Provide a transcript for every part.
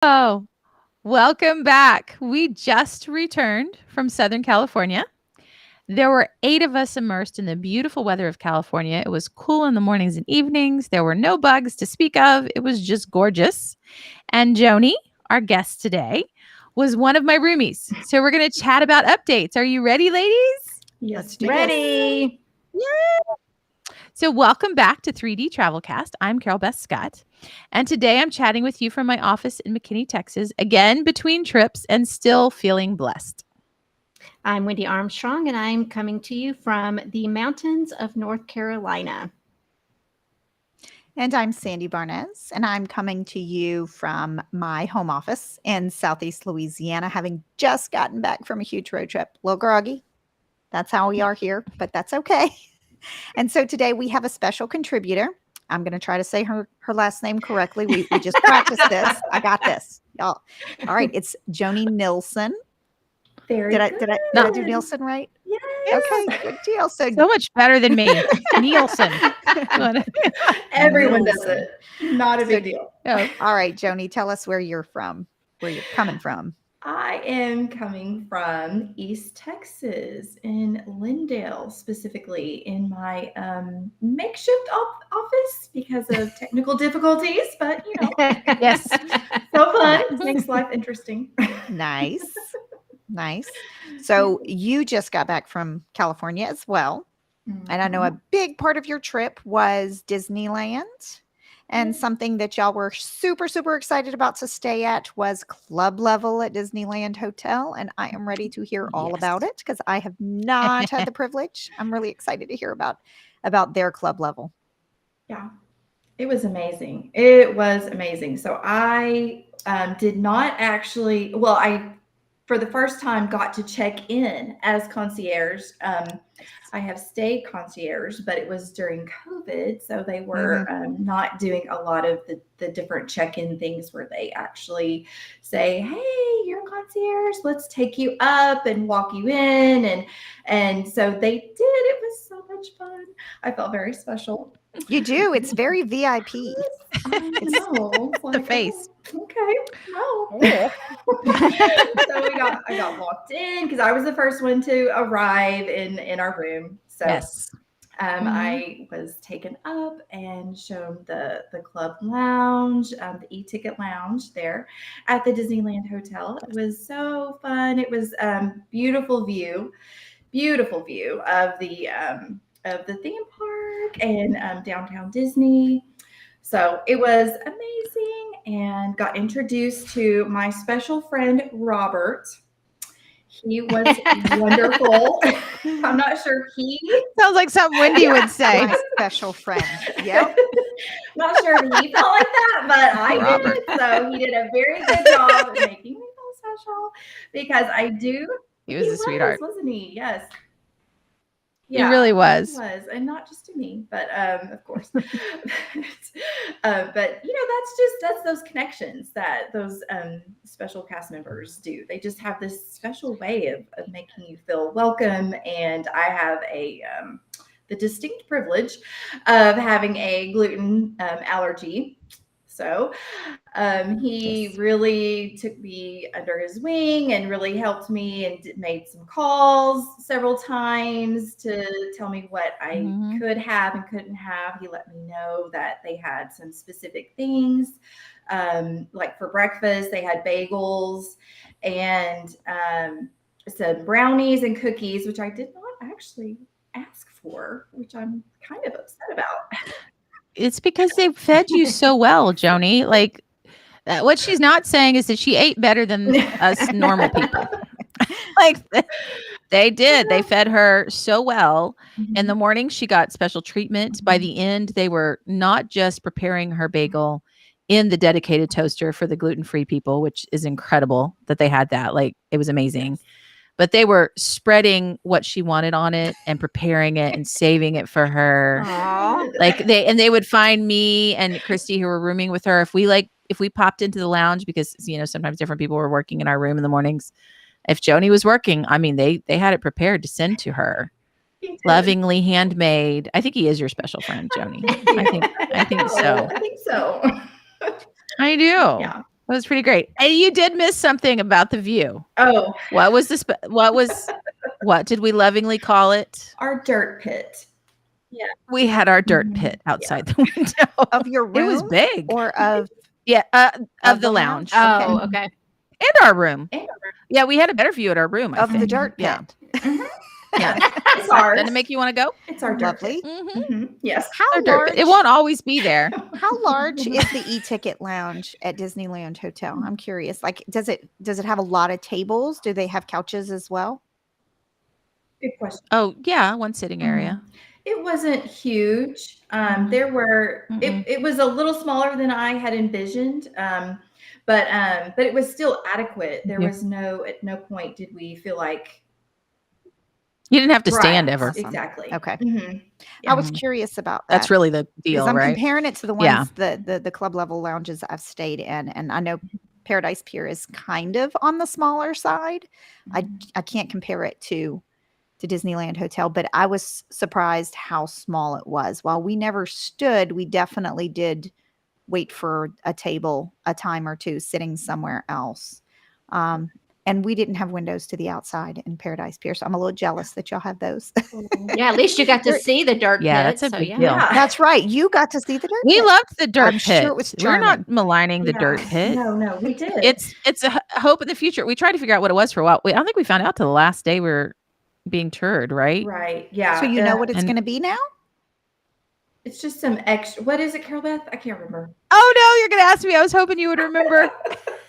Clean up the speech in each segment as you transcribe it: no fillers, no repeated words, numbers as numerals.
Oh, welcome back. We just returned from Southern California. There were 8 of us immersed in the beautiful weather of California. It was cool in the mornings and evenings. There were no bugs to speak of. It was just gorgeous. And Joni, our guest today, was one of my roomies. So we're going to chat about updates. Are you ready, ladies? Yes, Ready. So, welcome back to 3D Travelcast. I'm Carol Beth Scott, and today I'm chatting with you from my office in McKinney, Texas, again between trips and still feeling blessed. I'm Wendy Armstrong, and I'm coming to you from the mountains of North Carolina. And I'm Sandy Barnes, and I'm coming to you from my home office in Southeast Louisiana, having just gotten back from a huge road trip. A little groggy. That's how we are here, but that's okay. And so today we have a special contributor. I'm going to try to say her last name correctly. We just practiced this. I got this, y'all. All right. It's Joni Nilsson. Did I do Nilsson right? Yes. Okay, good deal. So much better than me. Nielsen. Everyone does it. Not a big deal. Oh. All right, Joni, tell us where you're from, where you're coming from. I am coming from East Texas in Lindale, specifically in my makeshift office because of technical difficulties. But, Yes. so fun. Makes life interesting. Nice. So you just got back from California as well. And I know a big part of your trip was Disneyland. And something that y'all were super, super excited about to stay at was club level at Disneyland Hotel. And I am ready to hear all about it because I have not had the privilege. I'm really excited to hear about their club level. Yeah, it was amazing. So I did not actually, I for the first time got to check in as concierge. I have stayed concierge, but it was during COVID. So they were not doing a lot of the different check-in things where they actually say, hey, you're concierge, let's take you up and walk you in. And so they did. It was so much fun. I felt very special. You do. It's very VIP. I know. The face. Okay. Well. So I got walked in because I was the first one to arrive in our room. So yes. I was taken up and shown the club lounge, the e-ticket lounge there at the Disneyland Hotel. It was so fun. It was beautiful view of the theme park and downtown Disney. So it was amazing and got introduced to my special friend, Robert. He was wonderful. I'm not sure sounds like something Wendy would say. My special friend. Yep. Not sure if he felt like that, but I did. So he did a very good job of making me feel special because I do. He was a sweetheart, wasn't he? Yes. Yeah, he really was. He was, and not just to me, but of course. But that's those connections that those special cast members do. They just have this special way of making you feel welcome. And I have the distinct privilege of having a gluten allergy. So he really took me under his wing and really helped me and made some calls several times to tell me what I could have and couldn't have. He let me know that they had some specific things. Like for breakfast, they had bagels and some brownies and cookies, which I did not actually ask for, which I'm kind of upset about. It's because they fed you so well, Joni. Like, what she's not saying is that she ate better than us normal people. Like, they did. They fed her so well. In the morning, she got special treatment. By the end, they were not just preparing her bagel in the dedicated toaster for the gluten-free people, which is incredible that they had that. Like, it was amazing. Yes. But they were spreading what she wanted on it and preparing it and saving it for her. Aww. Like they would find me and Christy, who were rooming with her, if we popped into the lounge, because sometimes different people were working in our room in the mornings. If Joni was working, I mean, they had it prepared to send to her. Lovingly handmade. I think he is your special friend, Joni. I think so. I think so. I do. Yeah. It was pretty great. And you did miss something about the view. Oh, What was this? What did we lovingly call it? our dirt pit. We had our dirt Mhm. pit outside the window. Of your room? It was big. Or of Yeah, of the the lounge lounge? Oh, Okay. okay. and our room. And Yeah, we had a better view at our room. I of the think. dirt pit. Yeah. yeah, it's ours. Doesn't it make you want to go? It's our dirt Lovely. pit. Mm-hmm. Mhm. Yes. How Our dirt large? pit. It won't always be there. How large is the e-ticket lounge at Disneyland Hotel? I'm curious. Like, does it have a lot of tables? Do they have couches as well? Good question. Oh yeah, one sitting area. It wasn't huge. There were. It was a little smaller than I had envisioned. But it was still adequate. There Yeah. was at no point did we feel like You didn't have to stand Right, ever. Exactly. Okay. Mhm. I was Mhm. curious about that. That's really the because deal, I'm right? comparing it to the Yeah. ones the club level lounges I've stayed in, and I know Paradise Pier is kind of on the smaller side. I can't compare it to Disneyland Hotel, but I was surprised how small it was. While we never stood, we definitely did wait for a table a time or two sitting somewhere else. And we didn't have windows to the outside in Paradise Pier, so I'm a little jealous that y'all have those. Yeah, at least you got to see the dirt Yeah, pit. that's a so big yeah. deal. That's right. You got to see the dirt We pit. loved the dirt I'm pit. sure it was We're not charming. maligning the dirt pit. No, we did. It's a hope in the future. We tried to figure out what it was for a while. I don't think we found out till the last day we were being toured, right? right. Yeah. So you know what it's and- going to be now? It's just some extra. What is it, Carol Beth? I can't remember. Oh no, you're gonna ask me. I was hoping you would remember.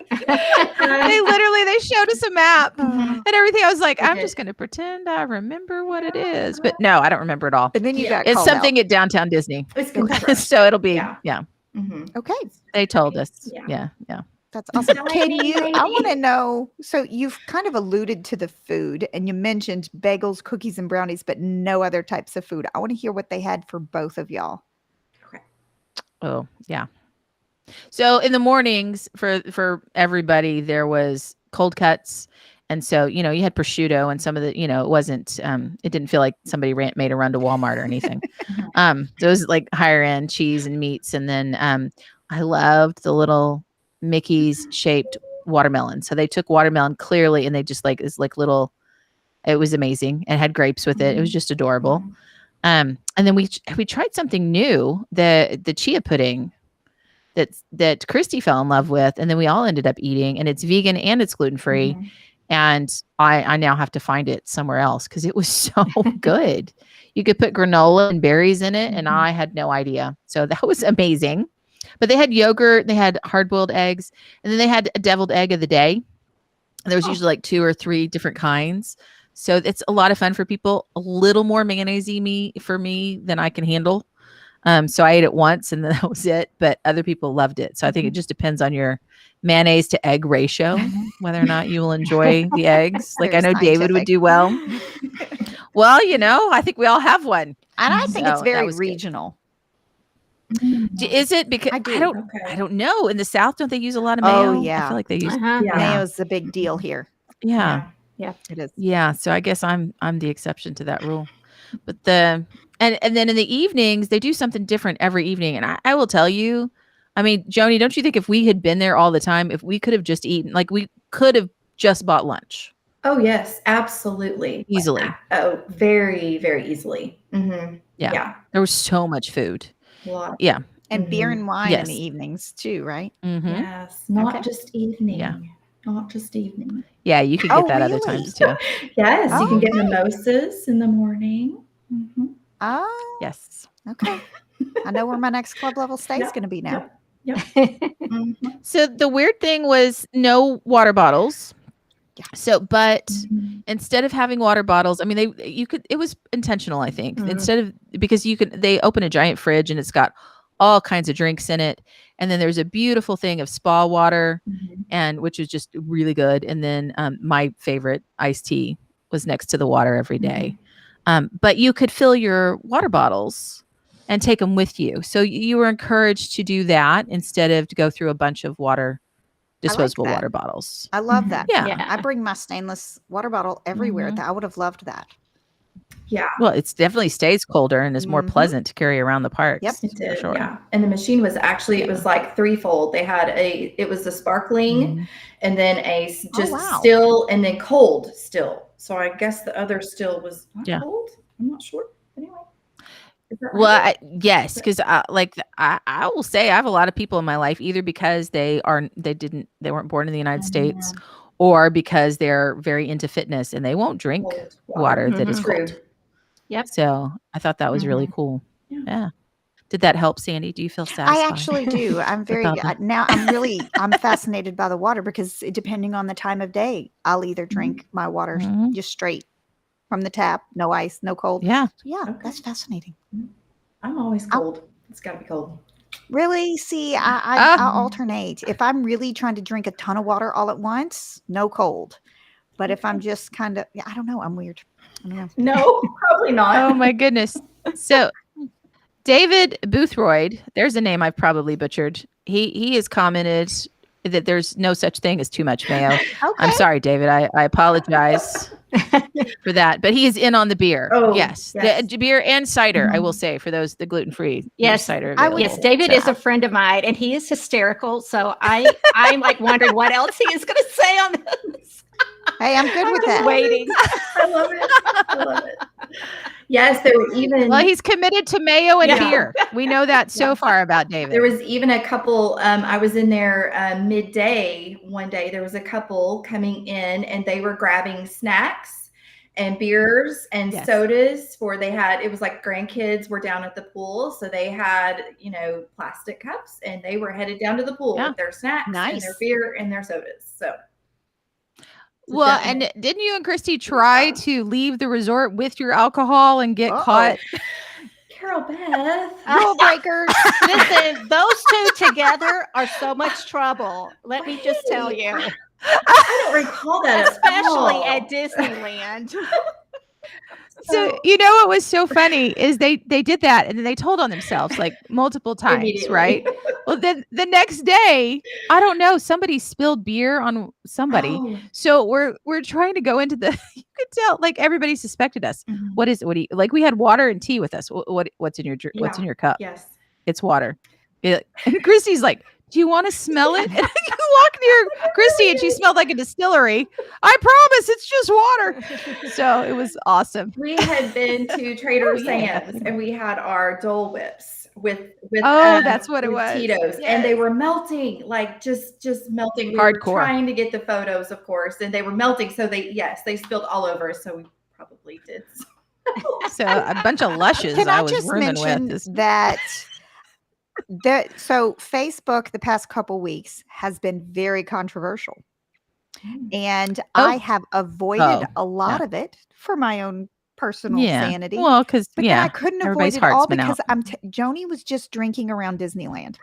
They showed us a map and everything. I was like, I'm Okay. just gonna pretend I remember what it is. But no, I don't remember it all. But then you got It's called something out. at Downtown Disney. It's confirmed. So it'll be Yeah. yeah. Mhm. Okay, They told us. Yeah. Yeah. that's awesome. Tiny Can you? I lady. want to know. So you've kind of alluded to the food, and you mentioned bagels, cookies, and brownies, but no other types of food. I want to hear what they had for both of y'all. Oh, yeah. So in the mornings for everybody, there was cold cuts. And so, you had prosciutto and some of the, it wasn't, it didn't feel like somebody made a run to Walmart or anything. Those like higher end cheese and meats. And then I loved the little Mickey's shaped watermelon. So they took watermelon clearly and they just it's like little, it was amazing and had grapes with it. It was just adorable. And then we tried something new, the chia pudding that Christy fell in love with, and then we all ended up eating, and it's vegan and it's gluten-free. And I now have to find it somewhere else because it was so good. You could put granola and berries in it, and I had no idea. So that was amazing. But they had yogurt, they had hard-boiled eggs, and then they had a deviled egg of the day. And there was usually like 2 or 3 different kinds. So it's a lot of fun for people. A little more mayonnaise-y for me than I can handle. So I ate it once and then that was it. But other people loved it. So I think it just depends on your mayonnaise to egg ratio, whether or not you will enjoy the eggs. Like I know Very David would scientific. do well. Well, I think we all have one. And I think So it's that very was good. regional. Is it because I do. I don't know. In the South, don't they use a lot of mayo? Oh, yeah. I feel like they use. Uh-huh. Yeah. Mayo's a big deal here. Yeah. It is. Yeah, so I guess I'm the exception to that rule. But and then in the evenings they do something different every evening, and I will tell you, I mean, Joni, don't you think if we had been there all the time, if we could have just eaten, like we could have just bought lunch Oh yes, absolutely. easily? Oh, very, very easily. Mm-hmm. Yeah. Yeah. There was so much food. A lot. Yeah. And beer Mhm. and wine in Yes. the evenings too, right? Mm-hmm. Yes. Not Okay. just evening. Yeah. Not just evening. Yeah, you could get Oh, that other really? times too. Yes, you can get Okay. mimosas in the morning. Mm-hmm. Oh, Yes. okay. I know where my next club level stay is Yeah. going to be now. Mm-hmm. So the weird thing was no water bottles. Yeah. So, but Mm-hmm. instead of having water bottles, I mean, it was intentional, I think. Mhm. Instead of, because they open a giant fridge and it's got all kinds of drinks in it. And then there's a beautiful thing of spa water, which is just really good. And then my favorite iced tea was next to the water every day. But you could fill your water bottles and take them with you. So you were encouraged to do that instead of to go through a bunch of disposable that. water bottles. I love Mhm. that. Yeah. Yeah. I bring my stainless water bottle everywhere. Mhm. I would have loved that. Yeah, Well, it's definitely stays colder and is more Mhm. pleasant to carry around the parks. Yep. it for did. sure. Yeah, and the machine was actually, it was like threefold. They had it was a sparkling, Mhm. and then just wow. still, and then cold still. So I guess the other still was not Yeah. cold. I'm not sure. Anyway, is that Well, right? yes, because I will say I have a lot of people in my life either because they weren't born in the United States, or because they're very into fitness and they won't drink Cold water that is Mhm. cold. True. Yep. So I thought that was really cool. Yeah. Yeah. Did that help, Sandy? Do you feel satisfied? I actually do. I'm very all the- now. I'm fascinated by the water because depending on the time of day, I'll either drink my water Mhm. just straight from the tap, no ice, no cold. Yeah. Yeah, Okay. that's fascinating. I'm always cold. It's got to be cold. Really? See, Ah. I'll alternate. If I'm really trying to drink a ton of water all at once, no cold. But if I'm just kind of, I don't know. I'm weird. I don't know. No, probably not. Oh my goodness. So David Boothroyd, there's a name I've probably butchered. He has commented that there's no such thing as too much mayo. I'm Okay. sorry, David. I apologize for that. But he is in on the beer. Oh, yes. yes. The beer and cider, I will Mhm. say, for those the gluten-free Yes, cider I would- available. Yes, David So- is a friend of mine, and he is hysterical. So I'm like wondering what else he is going to say on this. Hey, I'm good with Just that. waiting. I love it. I love it. Yes, there were even Well, he's committed to mayo and Yeah. beer. We know that so far about David. there was even a couple. I was in there midday one day. There was a couple coming in, and they were grabbing snacks and beers and Yes. sodas for. It was like grandkids were down at the pool, so they had plastic cups, and they were headed down to the pool Yeah. with their snacks and their Nice. beer and their sodas. So. Well, definitely- and didn't you and Christy try to leave the resort with your alcohol and get Uh-oh. caught? Carol Beth. Rule breakers. Listen, those two together are so much trouble. Let me just tell you, I don't recall that, especially all. at Disneyland. So you know what was so funny is they did that and then they told on themselves like multiple times, Immediately. right? Well, then the next day, I don't know, somebody spilled beer on somebody. Oh. So we're trying to go into the. You could tell like everybody suspected us. Mhm. What do you like? We had water and tea with us. What's in your what's in Yeah. your cup? Yes. It's water. And Christy's like, do you want to smell it? And you walk near Christy and she smelled like a distillery. I promise it's just water. So it was awesome. We had been to Trader Oh, yeah. Sam's and we had our Dole Whips with That's what it with was. Tito's, and they were melting, like just melting. We were Hardcore. trying to get the photos, of course, and they were melting. So they spilled all over. So we probably did. So a bunch of lushes Can I I was just rooming mention with. so Facebook the past couple weeks has been very controversial. And I have avoided a lot of it for my own personal sanity. Well, because But then I couldn't avoid everybody's it all heart's been because out. Joni was just drinking around Disneyland.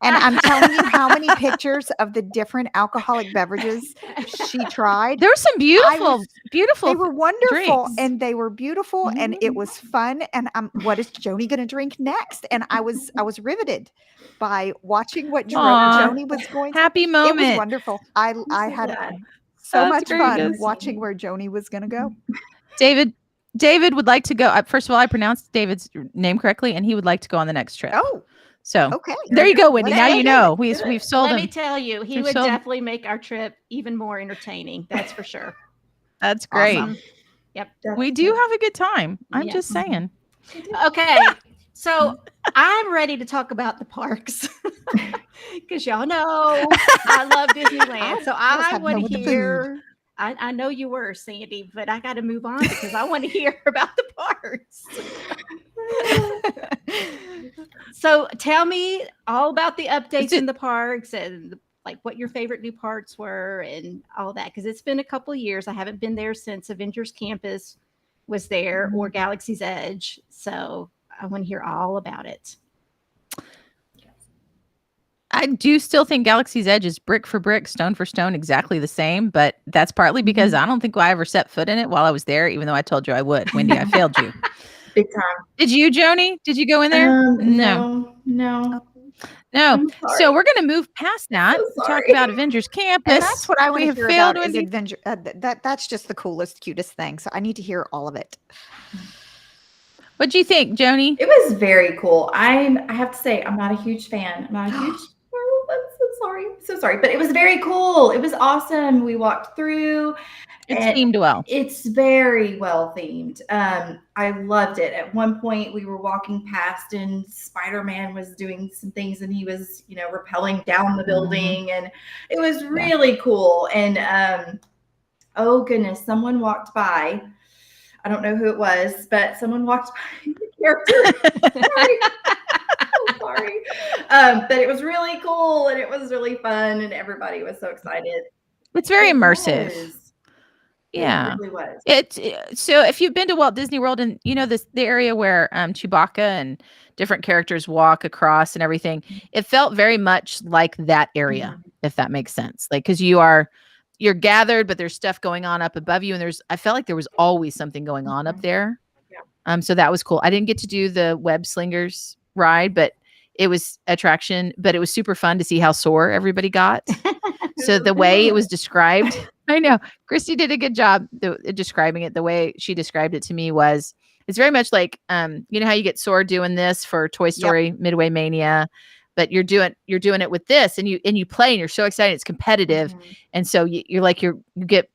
And I'm telling you how many pictures of the different alcoholic beverages she tried. There were some beautiful They were wonderful drinks. and they were beautiful and it was fun. And what is Joni going to drink next? And I was riveted by watching what Aw. Joni was going to. Happy It was moment. wonderful. I had glad. so That's much great, fun guys. watching where Joni was going to go. David would like to go. First of all, I pronounced David's name correctly, and he would like to go on the next trip. Oh, So okay. there you go, Wendy. Let's Now go you do know. it. We've sold Let me him. tell you, he We've would sold- definitely make our trip even more entertaining. That's for sure. That's great. Awesome. We do have a good time. I'm Yeah. just saying. Okay, so I'm ready to talk about the parks because y'all know I love Disneyland. So I was I having want fun with to the hear. I know you were, Sandy, but I got to move on because I want to hear about the parks. So tell me all about the updates in the parks and like what your favorite new parts were and all that, because it's been a couple of years. I haven't been there since Avengers Campus was there or Galaxy's Edge. So I want to hear all about it. I do still think Galaxy's Edge is brick for brick, stone for stone, exactly the same. But that's partly because I don't think I ever set foot in it while I was there, even though I told you I would. Wendy, I failed you. Big time. Did you, Joni? Did you go in there? No. No. I'm So sorry. we're going to move past that. So Talk sorry. about Avengers Campus. And that's what I want We to have hear failed about is Wendy. adventure. That's just the coolest, cutest thing. So I need to hear all of it. What do you think, Joni? It was very cool. I have to say, I'm not a huge fan. I'm not a huge. Oh, I'm so sorry. I'm so sorry. But it was very cool. It was awesome. We walked through. It and seemed well. It's very well themed. I loved it. At one point, we were walking past, and Spider-Man was doing some things, and he was, rappelling down the building, and it was really cool. And oh goodness, someone walked by. I don't know who it was, but someone walked by the character. Sorry. So sorry. But it was really cool, and it was really fun, and everybody was so excited. It's very It immersive. was. Yeah. It really was. So if you've been to Walt Disney World and the area where Chewbacca and different characters walk across and everything, it felt very much like that area, if that makes sense. Like, because you're gathered, but there's stuff going on up above you, and I felt like there was always something going on up there. Yeah. So that was cool. I didn't get to do the web slingers ride, but it was attraction, but it was super fun to see how sore everybody got. So the way it was described, I know Christy did a good job describing it. The way she described it to me was, it's very much like, you know how you get sore doing this for Toy Story Midway Mania, but you're doing it with this, and you play, and you're so excited. It's competitive, and so you get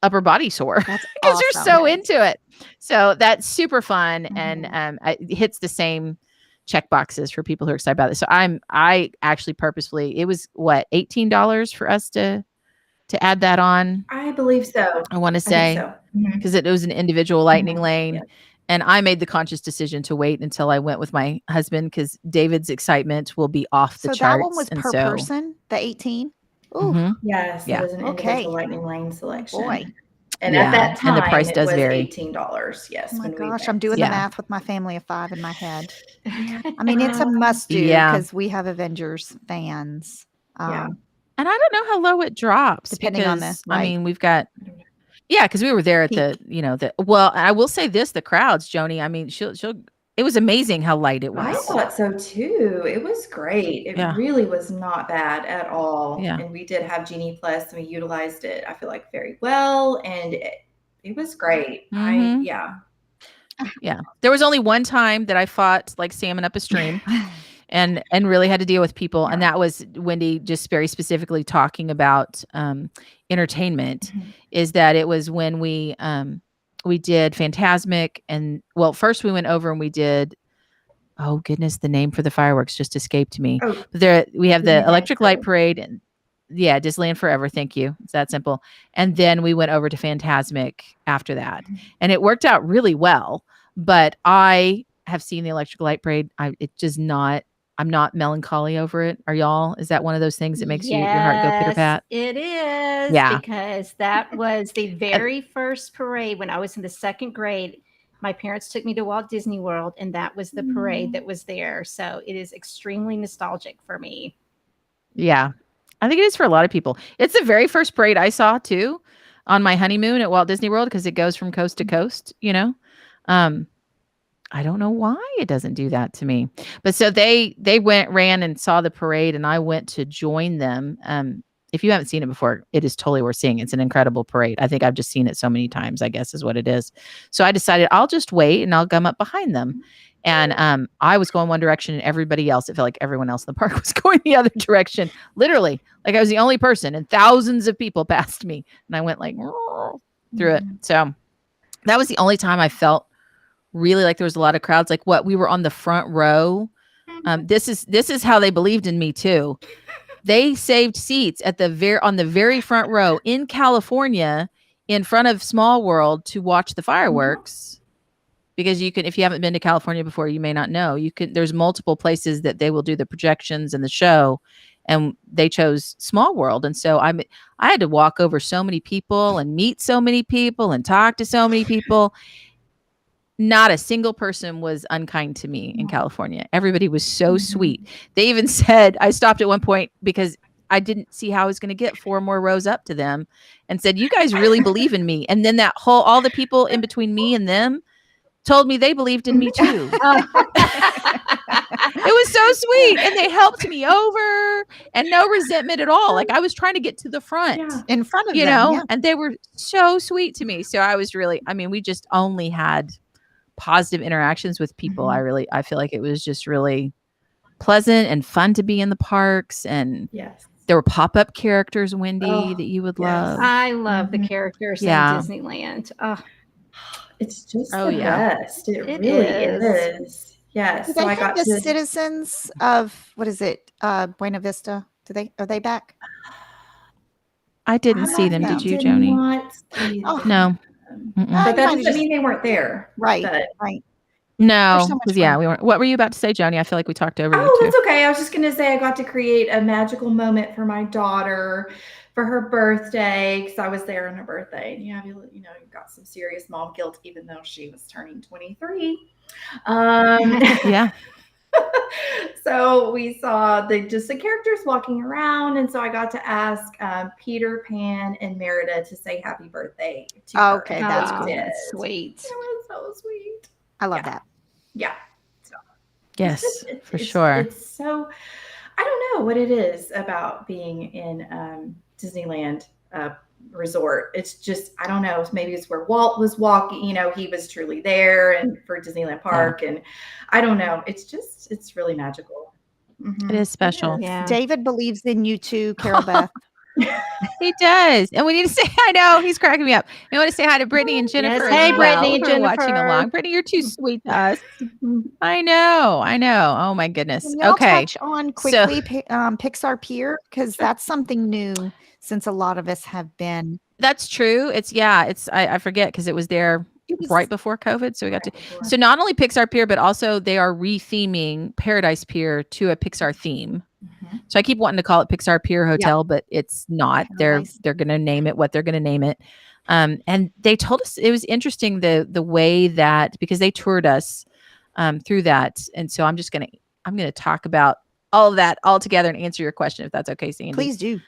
upper body sore That's because you're awesome. so into it. So that's super fun, and it hits the same check boxes for people who are excited about this. So I actually purposefully, it was what, $18 for us to add that on. I believe so. I want to say, because it was an individual lightning lane. Yeah. And I made the conscious decision to wait until I went with my husband, because David's excitement will be off the So charts. that one was per person, the 18? Ooh, Yes, Yeah. it was an Okay. individual lightning lane selection. boy. And Yeah, at that time, and the price it does was vary. $18. Yes. Oh my when we gosh, went. I'm doing Yeah. the math with my family of 5 in my head. Yeah. I mean, it's a must do Yeah. because we have Avengers fans. Yeah. And I don't know how low it drops. Depending on the- because, right. I mean, we've got, because we were there at well, I will say this, the crowds, Joni, I mean, it was amazing how light it I was. thought so too. It was great. It Yeah. really was not bad at all. Yeah. And we did have Genie Plus, and we utilized it, I feel like, very well. And it was great. Mhm. Yeah. There was only one time that I fought like salmon up a stream and really had to deal with people. And that was Wendy just very specifically talking about entertainment, is that it was when we did Phantasmic, and well, first we went over and we did, oh goodness, the name for the fireworks just escaped me. Oh, We have the Disneyland Electric Light Forever. Parade, and Disneyland Forever. Thank you. It's that simple. And then we went over to Phantasmic after that, and it worked out really well. But I have seen the Electric Light Parade. I'm not melancholy over it. Are y'all? Is that one of those things that makes your heart go pitter pat? It is. Yeah. Because that was the very first parade when I was in the 2nd grade. My parents took me to Walt Disney World, and that was the parade that was there. So it is extremely nostalgic for me. Yeah. I think it is for a lot of people. It's the very first parade I saw too on my honeymoon at Walt Disney World, because it goes from coast to coast, I don't know why it doesn't do that to me. But so they ran and saw the parade, and I went to join them. If you haven't seen it before, it is totally worth seeing. It's an incredible parade. I think I've just seen it so many times, I guess is what it is. So I decided I'll just wait and I'll come up behind them. And I was going one direction, and everybody else, it felt like everyone else in the park was going the other direction. Literally, like I was the only person, and thousands of people passed me, and I went like through it. So that was the only time I felt really like there was a lot of crowds. Like we were on the front row. This is how they believed in me too. They saved seats on the very front row in California, in front of Small World, to watch the fireworks. Because you can, if you haven't been to California before, you may not know, there's multiple places that they will do the projections and the show, and they chose Small World. And so I had to walk over so many people and meet so many people and talk to so many people. Not a single person was unkind to me in California. Everybody was so sweet. They even said, I stopped at one point because I didn't see how I was going to get 4 more rows up to them, and said, "You guys really believe in me." And then all the people in between me and them told me they believed in me too. It was so sweet. And they helped me over and no resentment at all. Like I was trying to get to the front, Yeah. In front of you them. know, Yeah. and they were so sweet to me. So I was really, I mean, we just only had positive interactions with people. I feel like it was just really pleasant and fun to be in the parks. And Yes. there were pop-up characters, Wendy, Oh, that you would yes. love. I love the Mhm. characters Yeah. in Disneyland. Oh, It's just Oh, the yeah. best. It It really is. is. Yes. Do So they I have got the to. citizens of what is it? Buena Vista. Are they back? I didn't see them. them. Did you, did Joni? not see Oh. No. them. Mm-mm. Oh, But you that might have doesn't just mean they weren't there. right. But Right. No, so much because yeah, fun. we weren't. What were you about to say, Joni? I feel like we talked over you oh, too. that's okay. I was just gonna say I got to create a magical moment for my daughter for her birthday because I was there on her birthday. And you got some serious mom guilt even though she was turning 23. Yeah. So we saw the characters walking around, and so I got to ask Peter Pan and Merida to say happy birthday to her. Okay, and that's they cool. did. That's sweet. It was so sweet. I love Yeah. that. Yeah. Yes, for sure. It's so, I don't know what it is about being in Disneyland resort. It's just, I don't know. Maybe it's where Walt was walking, he was truly there and for Disneyland Park. And I don't know. It's really magical. Mhm. It is special. Yeah. David believes in you too, Carol Beth. He does. And we need to say, I know, he's cracking me up. We want to say hi to Brittany and Jennifer. Hey, as well, Brittany and who are watching Jennifer. along. Brittany, you're too sweet to us. I know. Oh my goodness. Can y'all Okay. touch on quickly Pixar Pier? Because that's something new since a lot of us have been. That's true. I forget because it was there It was right before COVID. So we got to, so not only Pixar Pier, but also they are re-theming Paradise Pier to a Pixar theme. So I keep wanting to call it Pixar Pier Hotel, but it's not. Paradise. They're going to name it what they're going to name it. And they told us it was interesting the way that, because they toured us through that. And so I'm going to talk about all of that all together and answer your question if that's okay, Sandy. Please do.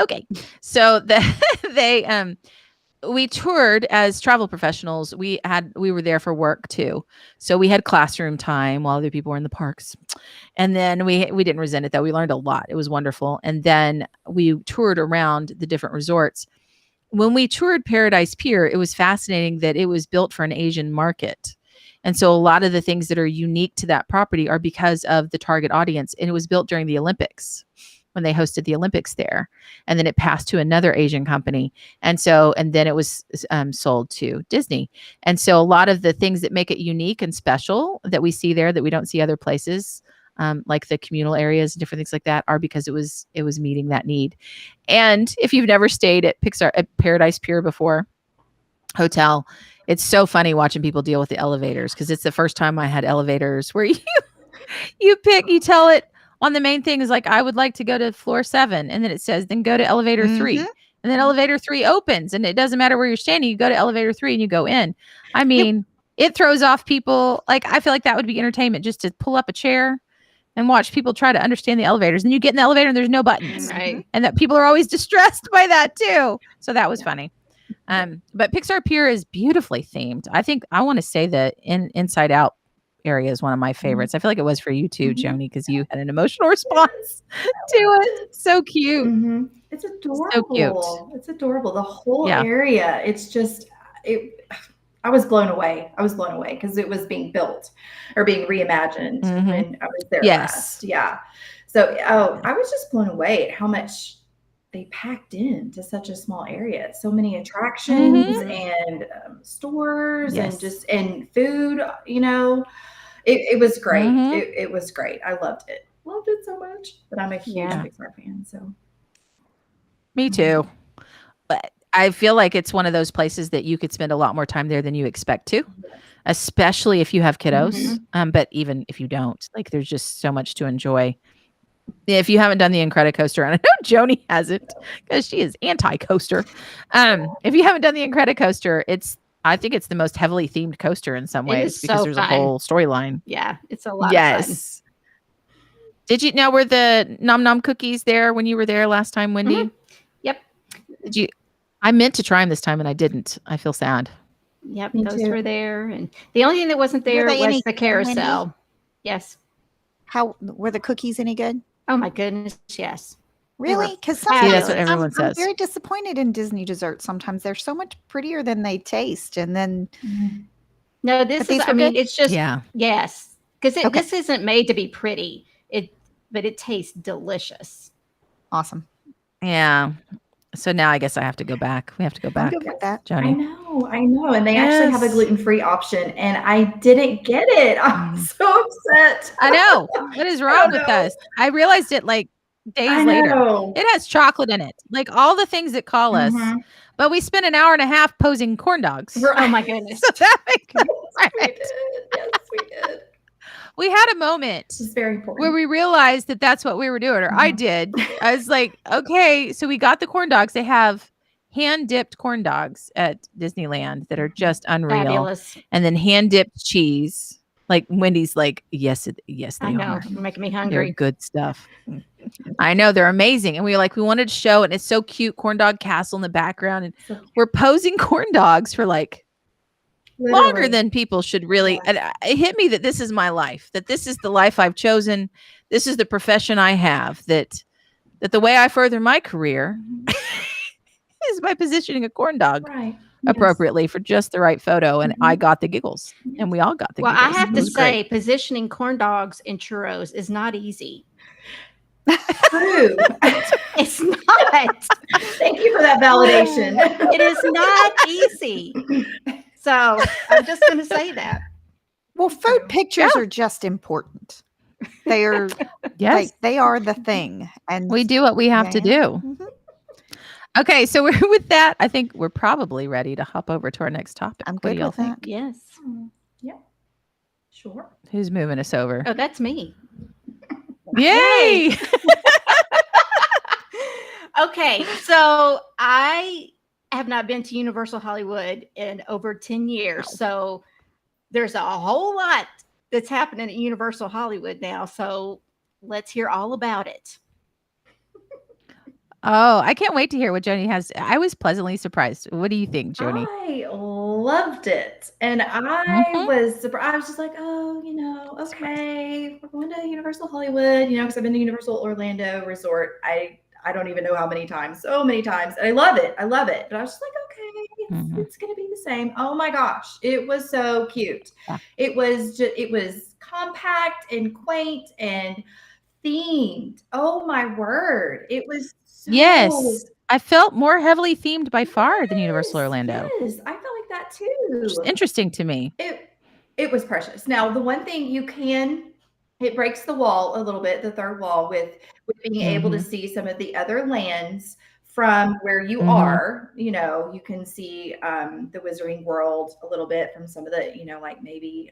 Okay. So we toured as travel professionals. We were there for work too. So we had classroom time while other people were in the parks. And then we didn't resent it though. We learned a lot. It was wonderful. And then we toured around the different resorts. When we toured Paradise Pier, it was fascinating that it was built for an Asian market. And so a lot of the things that are unique to that property are because of the target audience. And it was built during the Olympics, when they hosted the Olympics there. And then it passed to another Asian company. And then it was sold to Disney. And so a lot of the things that make it unique and special that we see there that we don't see other places, like the communal areas and different things like that, are because it was meeting that need. And if you've never stayed at Paradise Pier before hotel, it's so funny watching people deal with the elevators, because it's the first time I had elevators where you tell it on the main thing is like, I would like to go to floor 7. And then it says, then go to elevator 3. And then elevator 3 opens, and it doesn't matter where you're standing. You go to elevator 3 and you go in. I mean, it throws off people. Like, I feel like that would be entertainment, just to pull up a chair and watch people try to understand the elevators. And you get in the elevator and there's no buttons. Right. And that people are always distressed by that too. So that was funny. But Pixar Pier is beautifully themed. I want to say that Inside Out area is one of my favorites. I feel like it was for you too, Joni, because you had an emotional response to it. So cute. It's adorable. So cute. It's adorable. The whole area. It's just I was blown away. Because it was being built or being reimagined when I was there last. Yeah. So I was just blown away at how much they packed into such a small area. So many attractions and stores and food, It was great. It was great. I loved it. Loved it so much. But I'm a huge Pixar fan. So me too. But I feel like it's one of those places that you could spend a lot more time there than you expect to, especially if you have kiddos. But even if you don't, like, there's just so much to enjoy. If you haven't done the Incredicoaster, and I know Joni hasn't because she is anti-coaster. If you haven't done the Incredicoaster, I think it's the most heavily themed coaster in some ways, because there's a whole storyline. Yeah, it's a lot of fun. Did you know were the Nom Nom cookies there when you were there last time, Wendy? Yep. Did you? I meant to try them this time and I didn't. I feel sad. Yep, those were there, and the only thing that wasn't there was the carousel. Yes. How were the cookies any good? Oh my goodness, yes. Really? Because See, that's what Fabulous. everyone I'm says. very disappointed in Disney desserts. Sometimes they're so much prettier than they taste, and then No, this But is. these I were mean, good? it's just Yeah. yes, because Okay. this isn't made to be pretty. But it tastes delicious. awesome. Yeah. So now I guess I have to go back. We have to go I'm back, good with that. I Johnny. know. And they actually have a Yes. gluten-free option, and I didn't get it. I'm so upset. I know. What is wrong with know. us? I realized it like days I later. know. It has chocolate in it, like all the things that call us. Mhm. But we spent an hour and a half posing corn dogs. Right. Oh my goodness. So that makes Yes, right. we did. Yes, we did. We had a moment This is very important. where we realized that that's what we were doing, or I Mhm. did. I was like, okay, so we got the corn dogs. They have hand dipped corn dogs at Disneyland that are just unreal, Fabulous. and then hand dipped cheese. Like Wendy's, like yes, yes, they I know. are. You're making me They're hungry. good stuff. I know they're amazing, and we wanted to show, and it's so cute. Corn dog castle in the background, and So cute. we're posing corn dogs for like longer Literally. than people should really. Yes. And it hit me that this is my life, that this is the life I've chosen. This is the profession I have, that the way I further my career is by positioning a corn dog Right. Yes. appropriately for just the right photo. And I got the giggles, and we all got the Well, giggles. I have It to was great. say, positioning corn dogs in churros is not easy. True. It's not. Thank you for that validation. It is not easy. So I'm just going to say that. Well, food pictures are just important. They are Yes, like they are the thing, and we do what we have to Yeah. do. Mhm. Okay, so we're with that. I think we're probably ready to hop over to our next topic. I'm What do good y'all with think? that. Yes. Yeah. Sure. Who's moving us over? Oh, that's me. Yay! Okay, so I have not been to Universal Hollywood in over 10 years. So there's a whole lot that's happening at Universal Hollywood now. So let's hear all about it. Oh, I can't wait to hear what Joni has. I was pleasantly surprised. What do you think, Joni? I loved it. And I was surprised. I was just like, oh, okay, we're going to Universal Hollywood, because I've been to Universal Orlando Resort. I don't even know how many times, so many times. And I love it. But I was just like, okay, it's going to be the same. Oh my gosh. It was so cute. Yeah. It was compact and quaint and themed. Oh my word. It was so Yes, I felt more heavily themed by far than Universal Orlando. Yes, I felt like that too. Which is interesting to me. It was precious. Now, the one thing it breaks the wall a little bit, the third wall, with being able to see some of the other lands from where you are. You can see the Wizarding World a little bit from some of the, like maybe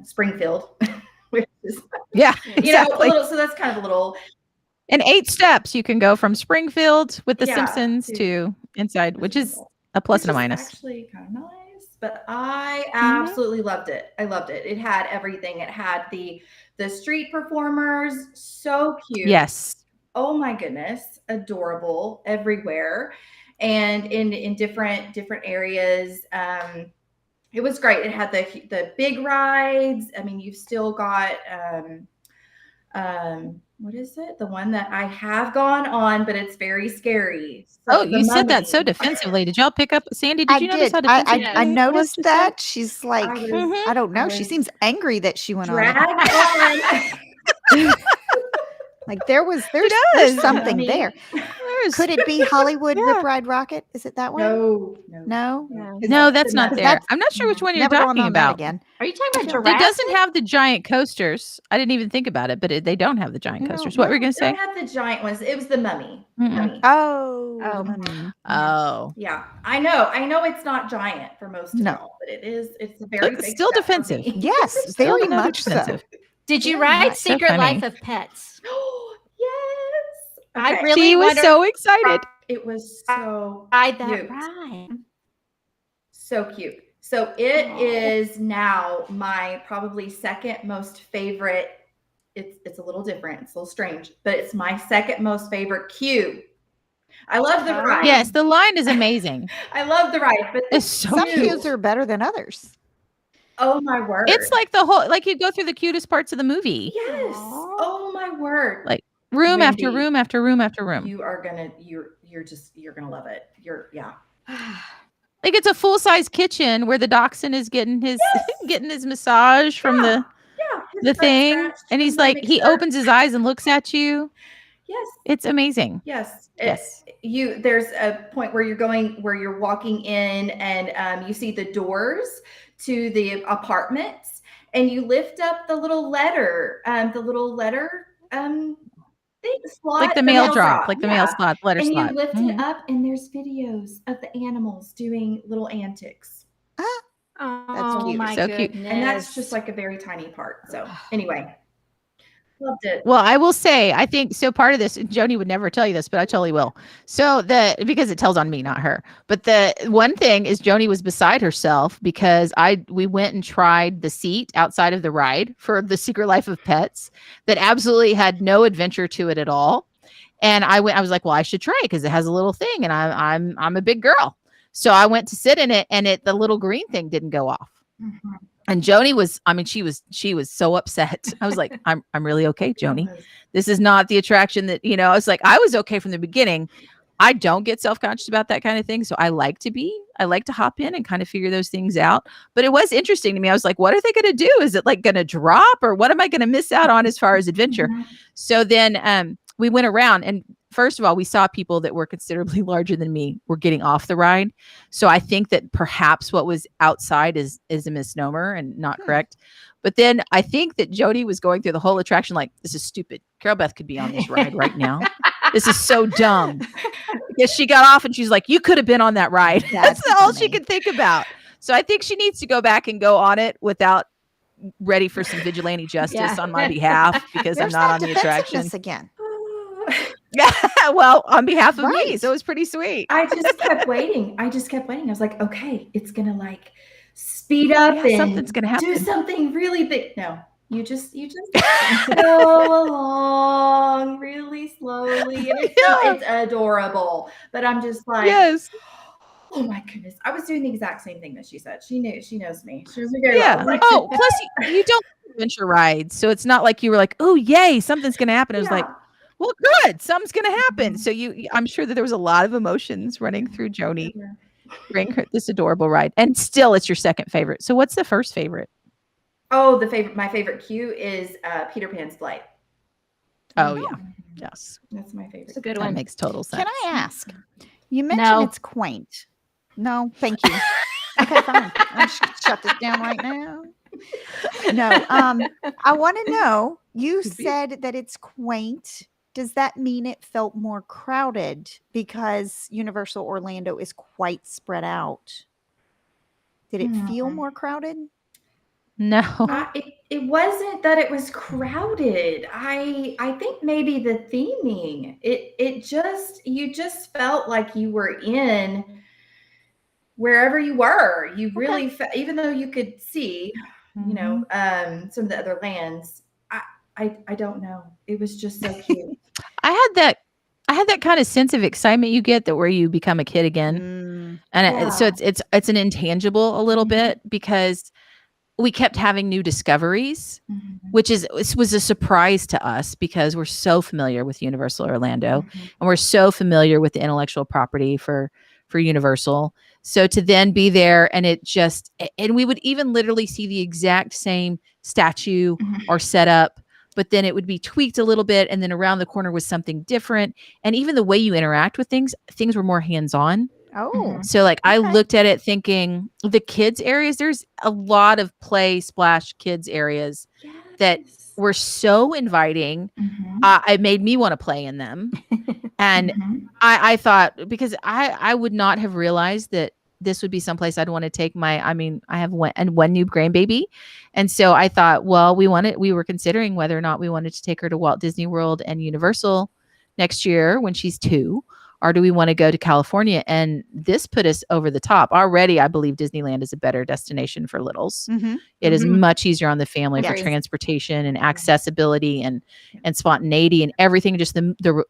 Springfield, which is Yeah, exactly. so that's kind of a little. In 8 steps, you can go from Springfield with the Yeah, Simpsons to inside, which is a plus and a minus. Actually, kind of nice, but I absolutely loved it. I loved it. It had everything. It had the street performers, so cute. Yes. Oh my goodness, adorable everywhere, and in different areas. It was great. It had the big rides. I mean, you've still got what is it? The one that I have gone on, but it's very scary. So you said that so defensively. Did y'all pick up, Sandy? Did you notice how defensive? I noticed that. She's like, I don't know. I She was seems angry that she went on. dragged on. Like there's does. something I mean, there. Could it be Hollywood Rip Ride Rocket? Is it that one? No. No, that's not there. That's- I'm not sure which one you're Never going talking on that about. again. Are you talking about It Jurassic? doesn't have the giant coasters. I didn't even think about it, but they don't have the giant coasters. What were you going to They say? had the giant ones. It was the mummy. Mm-mm. Mummy. Oh. Oh. Yeah, I know it's not giant for most of y'all, but it's a very It's big still step for defensive. me. Yes, Still very another much defensive. so. Did you Yeah, ride that's so Secret funny. Life of Pets? Yes. I Okay. really She was wondered- so excited. It was so Ride that cute. ride. So cute. So it is now my probably second most favorite. It's a little different. It's a little strange, but it's my second most favorite queue. I love the ride. Yes, the line is amazing. I love the ride, but It's so Some cute. queues are better than others. Oh my word. It's like the whole, like you go through the cutest parts of the movie, Yes. Aw. Oh my word. like room after Wendy, room after room after room. you're gonna love it. Yeah. Like it's a full size kitchen where the dachshund is getting his Yes. getting his massage from Yeah. the His butt thing, scratched and from he's the like he mixer. opens his eyes and looks at you. Yes. It's amazing. Yes. Yes. There's a point where you're walking in and you see the doors to the apartments and you lift up the little letter thing, slot, Like the mail drop, slot. like the mail Yeah. slot, letter And you slot. lift Mhm. it up and there's videos of the animals doing little antics. Oh cute. my So cute. goodness. And that's just like a very tiny part. So anyway, loved it. Well, I will say, I think so. Part of this, and Joni would never tell you this, but I totally will. So because it tells on me, not her. But the one thing is, Joni was beside herself because we went and tried the seat outside of the ride for the Secret Life of Pets that absolutely had no adventure to it at all. And I was like, well, I should try it because it has a little thing, and I'm a big girl, so I went to sit in it, and the little green thing didn't go off. Mhm. And Joni was, I mean, she was so upset. I was like, I'm really okay, Joni. This is not the attraction that, I was like, I was okay from the beginning. I don't get self-conscious about that kind of thing. So I like to hop in and kind of figure those things out. But it was interesting to me. I was like, what are they going to do? Is it like going to drop, or what am I going to miss out on as far as adventure? Mhm. So then we went around, and first of all, we saw people that were considerably larger than me were getting off the ride. So I think that perhaps what was outside is a misnomer and not correct. But then I think that Jody was going through the whole attraction like, this is stupid. Carol Beth could be on this ride right now. This is so dumb. Because she got off and she's like, you could have been on that ride. That's all she funny. could think about. So I think she needs to go back and go on it without ready for some vigilante justice Yeah. on my behalf, because There's I'm not that on the attraction. defensiveness again. Well, on behalf of me. Right. So it was pretty sweet. I just kept waiting. I was like, okay, it's gonna like speed up Yeah, and something's gonna do happen. something really big. No, you just go along really slowly, and it's adorable. But I'm just like, Yes. oh my goodness, I was doing the exact same thing that she said. She knows me. She knows me very well. I Yeah. was like, Oh, plus you don't adventure rides. So it's not like you were like, oh, yay, something's going to happen. It was like, yeah. well, good. Something's going to happen. So I'm sure that there was a lot of emotions running through Joni during this adorable ride. And still, it's your second favorite. So what's the first favorite? Oh, my favorite queue is Peter Pan's Flight. Oh, yeah. Yes. That's my favorite. It's a good That one. makes total sense. Can I ask? You mentioned No. it's quaint. No, thank you. Okay, fine. I'll shut this down right now. No, I want to know. You Could be. said that it's quaint. Does that mean it felt more crowded because Universal Orlando is quite spread out? Did it feel more crowded? No. It wasn't that it was crowded. I think maybe the theming. You just felt like you were in wherever you were. You really even though you could see, some of the other lands. I don't know. It was just so cute. I had that kind of sense of excitement you get that where you become a kid again. And so it's an intangible a little bit, because we kept having new discoveries, which was a surprise to us because we're so familiar with Universal Orlando and we're so familiar with the intellectual property for Universal. So to then be there and and we would even literally see the exact same statue or setup, but then it would be tweaked a little bit. And then around the corner was something different. And even the way you interact with things were more hands-on. Oh, So like I Okay. looked at it thinking the kids areas, there's a lot of play splash kids areas that were so inviting. It made me want to play in them. And I thought, because I would not have realized that this would be someplace I'd want to take I have one new grandbaby. And so I thought, well, we were considering whether or not we wanted to take her to Walt Disney World and Universal next year when she's 2, or do we want to go to California? And this put us over the top. Already, I believe Disneyland is a better destination for littles. Mhm. It is Mhm. much easier on the family for Yes. transportation and accessibility and spontaneity and everything. Just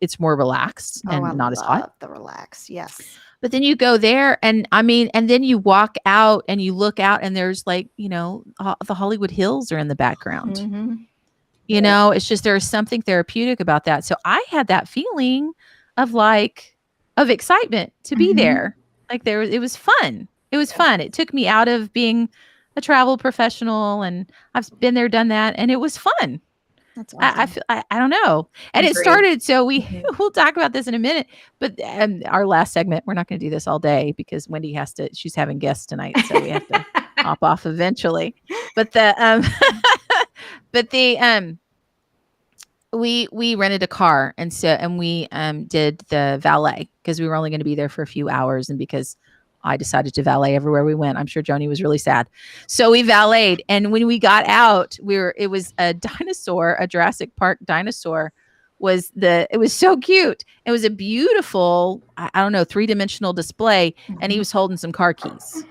it's more relaxed Oh, I and not as hot. love the relax. Yes. But then you go there and and then you walk out and you look out and there's like, the Hollywood Hills are in the background. Mhm. It's just, there's something therapeutic about that. So I had that feeling of excitement to be Mhm. there. Like it was fun. It was fun. It took me out of being a travel professional, and I've been there, done that. And it was fun. That's awesome. I feel, I don't know. And it Agreed. started, so Mhm. we'll talk about this in a minute, but our last segment, we're not going to do this all day because Wendy she's having guests tonight. So we have to hop off eventually. But we rented a car, and we did the valet because we were only going to be there for a few hours, and because I decided to valet everywhere we went. I'm sure Joni was really sad. So we valeted, and when we got out, it was a dinosaur, a Jurassic Park dinosaur. It was so cute. It was a beautiful, I don't know, 3-dimensional display, and he was holding some car keys.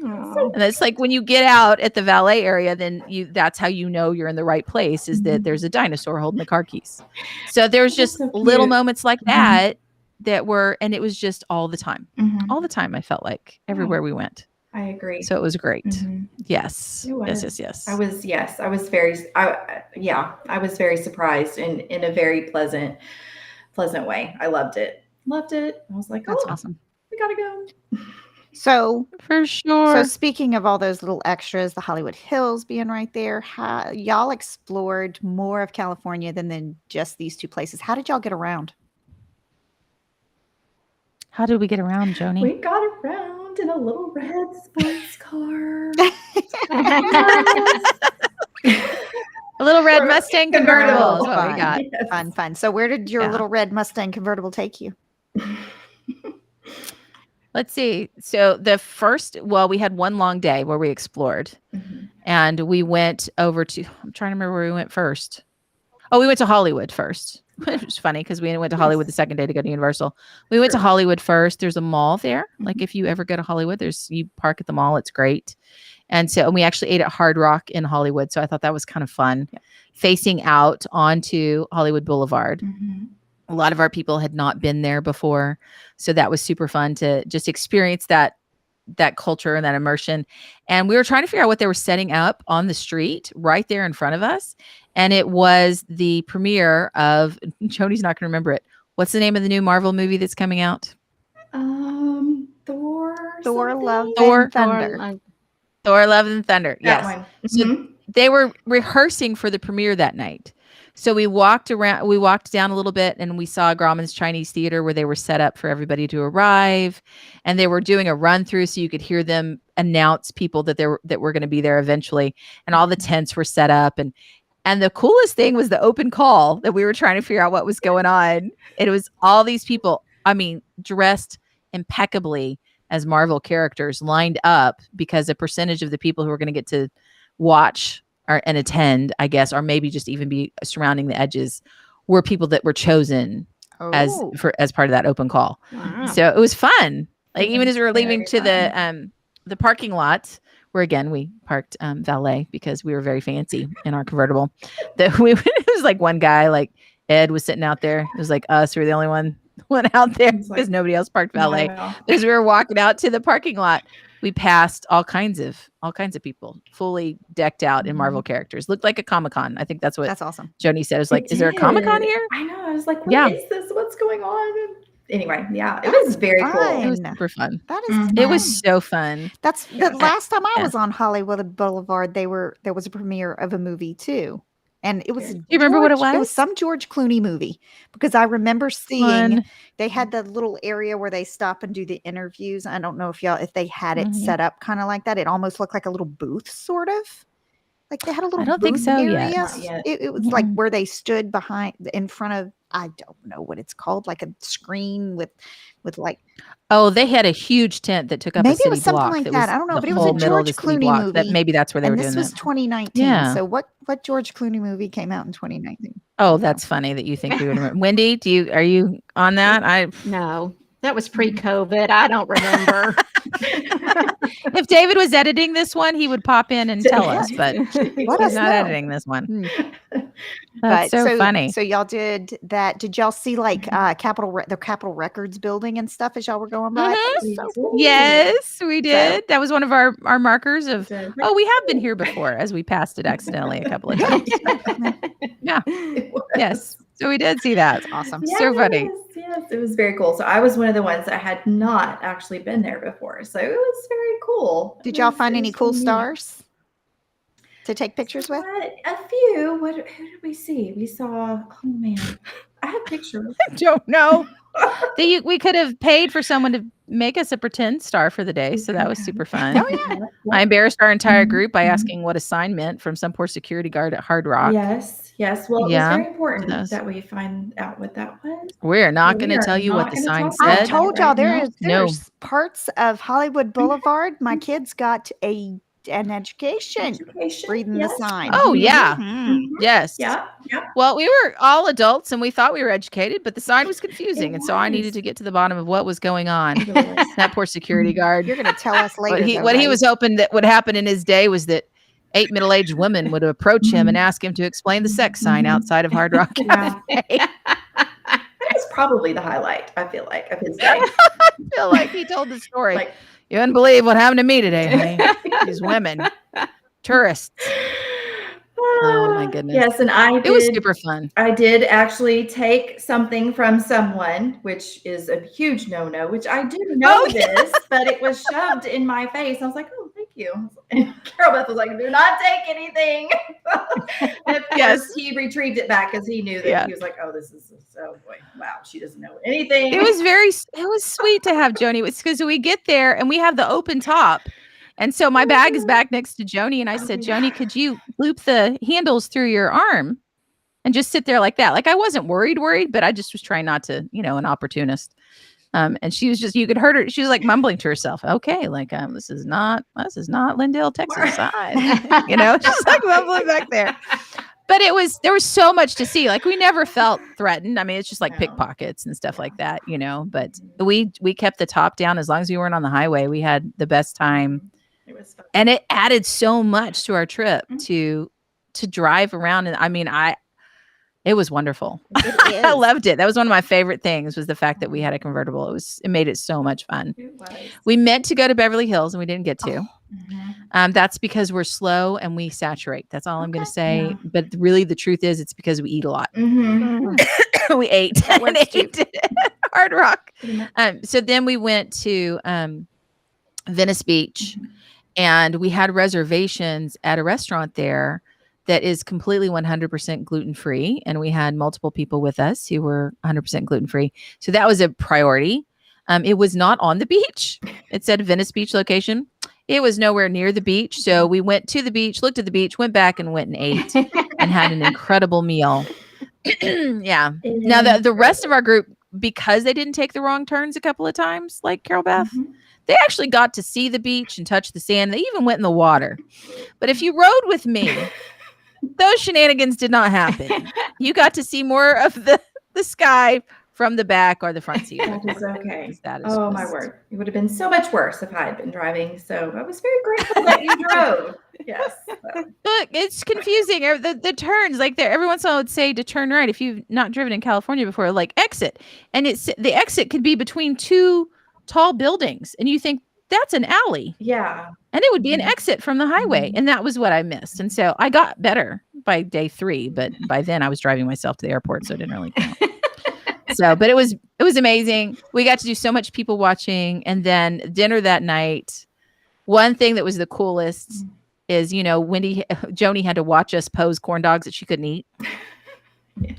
Aw. And it's like when you get out at the valet area, then that's how you know you're in the right place, is that there's a dinosaur holding the car keys. So there's just so little cute. moments like that were, and it was just all the time. Mhm. All the time, I felt like everywhere we went. I agree. So it was great. Mhm. Yes. It was. Yes. I was very surprised in a very pleasant way. I loved it. I was like, That's oh, awesome. we gotta go. So, For sure. speaking of all those little extras, the Hollywood Hills being right there, y'all explored more of California than just these two places. How did y'all get around? How did we get around, Joni? We got around in a little red sports car. A little red Mustang convertible is what we Fun. got. Yes. Fun. So where did your Yeah. little red Mustang convertible take you? Let's see. So we had one long day where we explored, Mhm. and we went over to, I'm trying to remember where we went first. Oh, we went to Hollywood first. It was funny because we went to Hollywood the second day to go to Universal. We went to Hollywood first. There's a mall there. Like if you ever go to Hollywood, you park at the mall. It's great. And we actually ate at Hard Rock in Hollywood. So I thought that was kind of fun, facing out onto Hollywood Boulevard. Mhm. A lot of our people had not been there before. So that was super fun to just experience that culture and that immersion. And we were trying to figure out what they were setting up on the street right there in front of us. And it was the premiere of, Joni's not going to remember it. What's the name of the new Marvel movie that's coming out? Thor, Love, Thor- and Thunder. Thor, Love and Thunder. That Yes. one. So Mhm. they were rehearsing for the premiere that night. So we walked down a little bit, and we saw Grauman's Chinese Theater where they were set up for everybody to arrive, and they were doing a run through so you could hear them announce people that were going to be there eventually, and all the tents were set up, and the coolest thing was the open call that we were trying to figure out what was going on. It was all these people, dressed impeccably as Marvel characters, lined up because a percentage of the people who were going to get to watch and attend, I guess, or maybe just even be surrounding the edges, were people that were chosen as part of that open call. Wow. So it was fun. Like even as we were Very leaving to the parking lot, where again we parked valet because we were very fancy in our convertible. It was like one guy, like Ed, was sitting out there. It was like us. We were the only one out there It's like, because nobody else parked valet. wow. As we were walking out to the parking lot, we passed all kinds of people fully decked out in Marvel characters. Looked like a Comic-Con. I think that's what That's awesome. Joni said. It was like, It is there a Comic-Con did. here? I know. I was like, Yeah. what is this? What's going on? Anyway, yeah, it was very It cool. was super fun. That is Mhm. It was so fun. That's the last time I Yeah. was on Hollywood Boulevard. There was a premiere of a movie too, and it was. Do you remember what it It was was? some George Clooney movie because I remember seeing Fun. they had the little area where they stop and do the interviews. I don't know if they had it Mhm. set up kind of like that. It almost looked like a little booth, sort of. Like they had a little. don't think booth so yet. area. Not yet. It was like where they stood in front of. I don't know what it's called, like a screen with like. Oh, they had a huge tent that took up Maybe a city it was something block. like that that. I don't know, the but it was a whole middle of George the city Clooney block. movie. Maybe that's where they And were this doing was that. 2019. Yeah. So what George Clooney movie came out in 2019? Oh, that's funny that you think we would remember. Wendy, are you on that? No. That was pre-COVID. I don't remember. If David was editing this one, he would pop in and tell us, but Let us he's not know. editing this one. But That's so funny. So y'all did that. Did y'all see like the Capitol Records building and stuff as y'all were going by? That was so cool. Yes, we did. That was one of our markers of, Did. oh, we have been here before, as we passed it accidentally a couple of times. Yeah. It was. Yes. So we did see that. Awesome. So funny. Yes, it was very cool. So I was one of the ones that had not actually been there before. So it was very cool. Did y'all find It any was cool really neat. stars to take pictures with? A few. Who did we see? We saw, oh man, I have pictures. Don't know. We could have paid for someone to make us a pretend star for the day. So that was super fun. Oh, yeah. I embarrassed our entire Mhm, group by mhm. asking what a sign meant from some poor security guard at Hard Rock. Yes. Well, Yeah, it was very important those. that we find out what that was. We're not So going we to are tell you what not the gonna sign talk about I said. that told y'all right now. there's parts of Hollywood Boulevard. My kids got an education reading yes. the sign. Oh, yeah. Mhm. Yes. Yeah. Well, we were all adults and we thought we were educated, but the sign was confusing. It And so I needed was. to get to the bottom of what was going on. It really was. That poor security guard. You're going to tell us later. What he was hoping that would happen in his day was that 8 middle-aged women would approach him and ask him to explain the sex sign outside of Hard Rock Yeah. Cafe. That was probably the highlight, I feel like, of his day. I feel like he told the story. Like, You wouldn't believe what happened to me today, honey. These women, tourists. Oh my goodness. Yes, and It was super fun. I did actually take something from someone, which is a huge no-no, which I do know this, but it was shoved in my face. I was like, oh, thank you. And Carol Beth was like, do not take anything. And of course, he retrieved it back because he knew that he was like, oh, this is, oh boy, wow, she doesn't know anything. It was sweet to have Joni. It's because we get there and we have the open top. And so my bag is back next to Joni. And I said, Joni, could you loop the handles through your arm and just sit there like that? Like I wasn't worried, but I just was trying not to, an opportunist. And she was just, you could heard her. She was like mumbling to herself. Okay. Like, this is not Lindale, Texas side, just like mumbling back there. But there was so much to see. Like we never felt threatened. I mean, it's just like pickpockets and stuff like that, but we kept the top down. As long as we weren't on the highway, we had the best time. It was fun. And it added so much to our trip to drive around. And I mean, it was wonderful. I loved it. That was one of my favorite things was the fact that we had a convertible. It made it so much fun. It was. We meant to go to Beverly Hills and we didn't get to. Mhm. That's because we're slow and we saturate. That's all I'm going to say. Yeah. But really the truth is it's because we eat a lot. Mhm. We ate and ate Hard Rock. Mhm. So then we went to Venice Beach and we had reservations at a restaurant there that is completely 100% gluten-free. And we had multiple people with us who were 100% gluten-free. So that was a priority. It was not on the beach. It said Venice Beach location. It was nowhere near the beach. So we went to the beach, looked at the beach, went back and went and ate and had an incredible meal. Yeah. Now the rest of our group, because they didn't take the wrong turns a couple of times, like Carol Beth, they actually got to see the beach and touch the sand. They even went in the water. But if you rode with me, those shenanigans did not happen. You got to see more of the sky from the back or the front seat. That is okay. That is Oh my word. It would have been so much worse if I had been driving. So I was very grateful that you drove. Yes. Look, it's confusing. The turns, like there, every once in a while would say to turn right if you've not driven in California before, like exit. And the exit could be between two tall buildings. And you think that's an alley. Yeah. And it would be an exit from the highway. And that was what I missed. And so I got better by day 3, but by then I was driving myself to the airport. So it didn't really count. But it was amazing. We got to do so much people watching. And then dinner that night. One thing that was the coolest is, Joni had to watch us pose corn dogs that she couldn't eat. Yeah.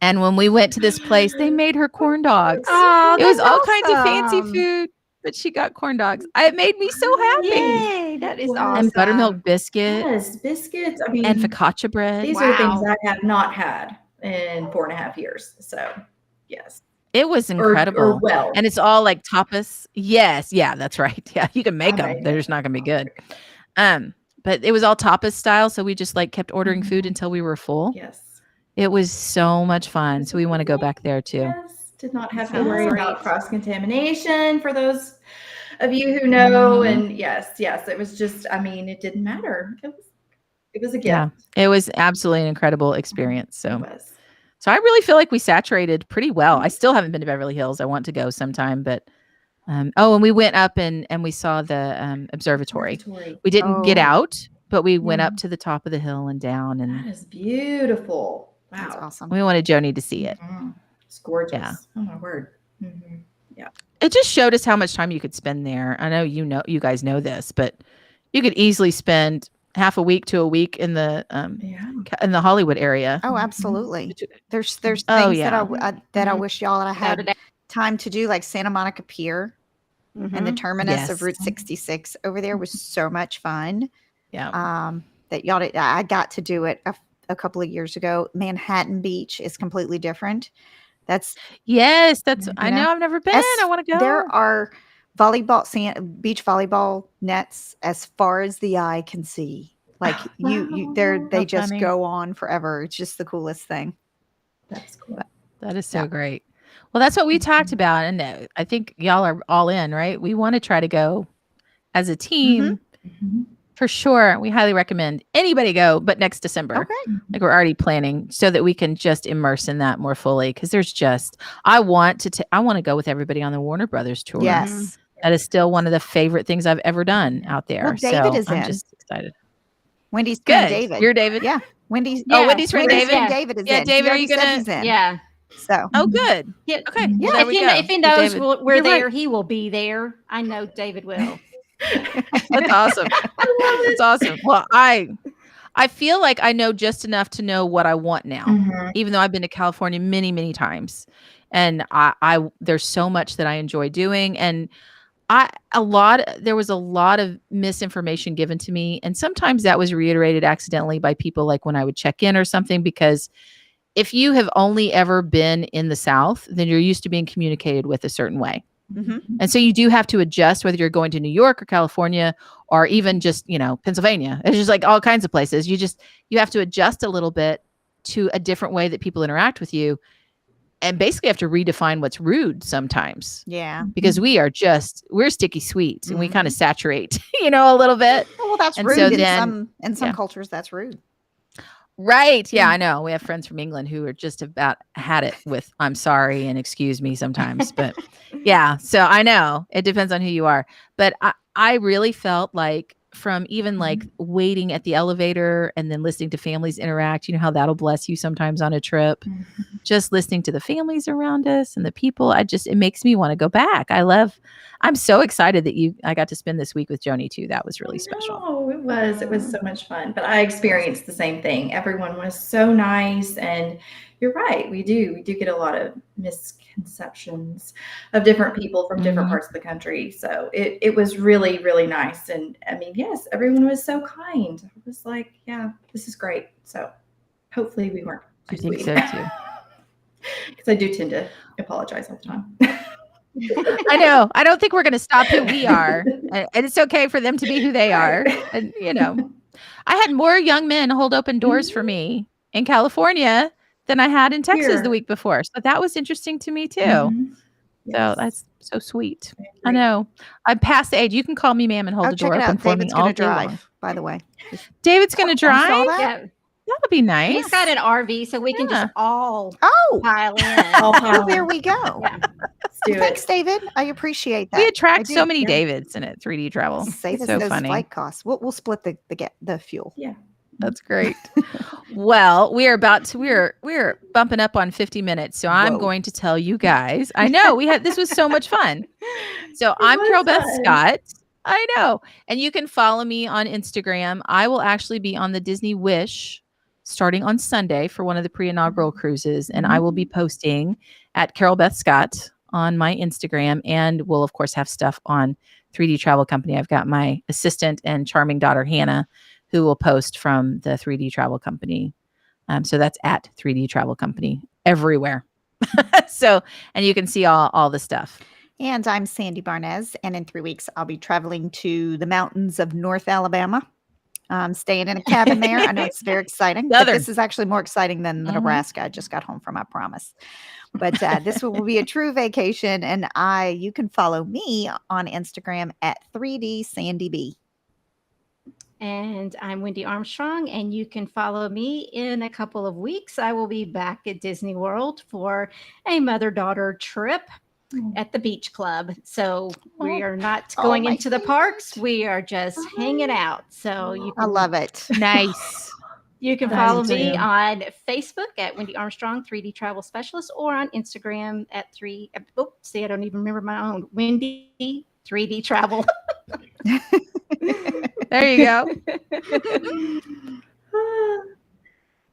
And when we went to this place, they made her corn dogs. Oh, It was all kinds of awesome. fancy food, but she got corn dogs. It made me so happy. Yay, that is Wow. awesome. And buttermilk biscuit Yes. Biscuits. I mean, and focaccia bread. these are things I have not had in 4.5 years. So yes. It was Or incredible. well. And it's all like tapas. Yes. Yeah, that's right. Yeah. You can make I them. made They're just not going to be good. But it was all tapas style. So we just like kept ordering food until we were full. Yes. It was so much fun. So we want to go back there too. Yes. Did not have to Sounds worry great. about cross contamination for those of you who know. Mhm. And yes, it was just, I mean, it didn't matter. It was a gift. Yeah, it was absolutely an incredible experience. It So, was. so I really feel like we saturated pretty well. I still haven't been to Beverly Hills. I want to go sometime, but and we went up and we saw the observatory. We didn't get Oh. out, but we went Yeah. up to the top of the hill and down, That and is beautiful. Wow. That's awesome. we wanted Joni to see it. Mhm. It's gorgeous. Yeah. Oh my word. Mhm. It just showed us how much time you could spend there. I know you guys know this, but you could easily spend half a week to a week in the Yeah. in the Hollywood area. Oh, absolutely. There's things Oh, that yeah. I Mhm. wish y'all had Without a time to do, like Santa Monica Pier and the Mhm. terminus of Yes. Route 66 over there was so much fun. Yeah. That y'all did, I got to do it a couple of years ago. Manhattan Beach is completely different. That's Yes, that's. You I know, know. I've never been. as I want to go. there are beach volleyball nets as far as the eye can see. Like they How just funny. go on forever. It's just the coolest thing. That's cool. That is so Yeah. great. Well, that's what we talked Mhm. about, and I think y'all are all in, right? We want to try to go as a team Mhm. for sure. We highly recommend anybody go, but next December. Okay. Like we're already planning so that we can just immerse in that more fully. Because there's just, I want to go with everybody on the Warner Brothers tour. Yes. That is still one of the favorite things I've ever done out there. Well, David so is I'm in. just excited. Wendy's friend Good. David. You're David. Yeah. Wendy's. Yeah. Oh, Wendy's friend Wendy's David. friend David is Yeah, in. David, He are already you said gonna- he's in. Yeah. So Oh, good. Yeah. Okay. Yeah. Well, there if, we he, go. if he So knows David- we're You're there, right. he will be there. I know David will. That's awesome. That's awesome. Well, I feel like I know just enough to know what I want now, Mhm. even though I've been to California many, many times. And I there's so much that I enjoy doing. And there was a lot of misinformation given to me. And sometimes that was reiterated accidentally by people, like when I would check in or something, because if you have only ever been in the South, then you're used to being communicated with a certain way. Mhm. And so you do have to adjust whether you're going to New York or California or even just, Pennsylvania. It's just like all kinds of places. You have to adjust a little bit to a different way that people interact with you, and basically have to redefine what's rude sometimes, yeah. because we're sticky sweets and we kind of Mhm. saturate, a little bit. Well, that's And rude so in then- some yeah. cultures. That's rude. Right. Yeah, I know. We have friends from England who are just about had it with I'm sorry and excuse me sometimes. But yeah, so I know it depends on who you are. But I really felt like from even like waiting at the elevator and then listening to families interact, how that'll bless you sometimes on a trip. Mhm. Just listening to the families around us and the people, it makes me want to go back. I'm so excited that I got to spend this week with Joni too. That was really special. Oh, it was so much fun. But I experienced the same thing. Everyone was so nice, and you're right. We do get a lot of misconceptions of different people from different Mhm. parts of the country. So it was really, really nice. And I mean, yes, everyone was so kind. I was like, yeah, this is great. So hopefully we weren't too I think sweet. so too. Because I do tend to apologize all the time. I know. I don't think we're going to stop who we are. And it's okay for them to be who they are. And, I had more young men hold open doors for me in California than I had in Texas Here. the week before. So that was interesting to me too. Mhm. So Yes. that's so sweet. I I agree. know. I'm past the age. You can call me ma'am and hold Oh, the check door it open out. for David's me all going to day long. drive, by the way. David's going to You saw drive? that? Yeah. That would be nice. He's got an RV, so we can Yeah. just all Oh, pile in. All pile there in. we go. Yeah. Let's do Thanks, it. David. I appreciate that. We I attract so do. many Yeah. Davids in it, 3D travel. Save us So those funny. flight costs. We'll split the fuel. Yeah. That's great. Well, we're bumping up on 50 minutes. So I'm Whoa. going to tell you guys. I know this was so much fun. So I'm was Carol Beth fun. Scott. I know. And you can follow me on Instagram. I will actually be on the Disney Wish starting on Sunday for one of the pre-inaugural cruises. And I will be posting at Carol Beth Scott on my Instagram. And we'll, of course, have stuff on 3D Travel Company. I've got my assistant and charming daughter, Hannah, who will post from the 3D Travel Company. So that's at 3D Travel Company everywhere. And you can see all the stuff. And I'm Sandy Barnez. And in 3 weeks, I'll be traveling to the mountains of North Alabama Staying in a cabin there. I know it's very exciting, but Southern. this is actually more exciting than the Mhm. Nebraska I just got home from, I promise. But this will be a true vacation, and you can follow me on Instagram at 3D Sandy B. And I'm Wendy Armstrong, and you can follow me in a couple of weeks. I will be back at Disney World for a mother-daughter trip at the beach club. So we are not going my into the parks. We are just hanging out. So you I can, love it. Nice. you can I follow do me too. on Facebook at Wendy Armstrong 3D Travel Specialist, or on Instagram at I don't even remember my own, Wendy 3D Travel. There you go.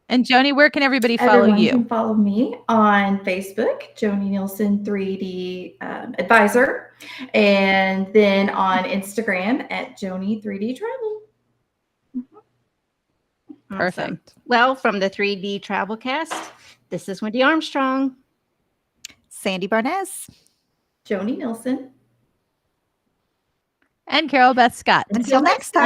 And Joni, where can everybody follow Everyone you? can follow me on Facebook, Joni Nielsen 3D Advisor, and then on Instagram at Joni 3D Travel. Perfect. Awesome. Well, from the 3D Travelcast, this is Wendy Armstrong. Sandy Barnes. Joni Nielsen. And Carol Beth Scott. Until next time.